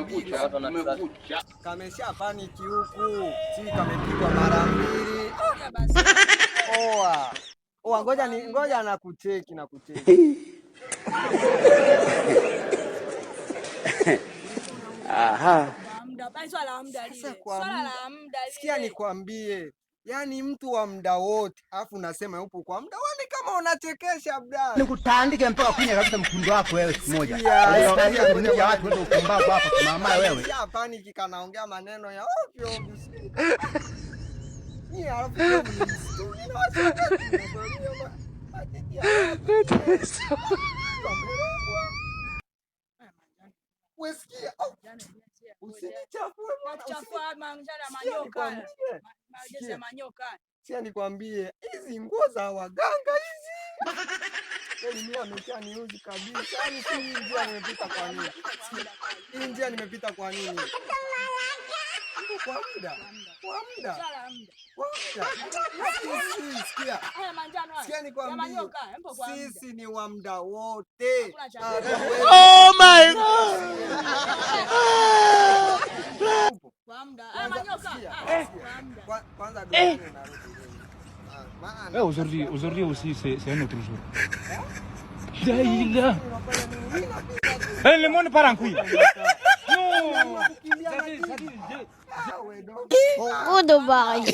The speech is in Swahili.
kumekucha. Kamesha paniki huku. Si kamepigwa mara 2. Oa, ngoja na kucheki. Aha. Swala la muda. Sikia nikwambie. Yaani mtu wa muda wote, afu unasema yupo kwa muda wani kama unachekesha bra. Nikutandike mpaka kunya kabisa mkundo wako wewe siku moja. Unajua kunyia watu wote upumbavu hapa mama wewe. Ya paniki kanaongea maneno ya ovyo ovyo. Ni alafu ni msituni na Wesikia, usinichafue manyoka. Sia nikwambie, hizi nguo za waganga hizi. Mimi ameshaniuzi kabisa. Yaani si hii njia nimepita kwa nini? Hii njia nimepita kwa nini? Kwa muda. Sikia nikwambie. Sisi ni wa muda wote. Oh my God. Aujourd'hui aussi, c'est un autre jour. Daïla. Le monde part en couille. Good bye.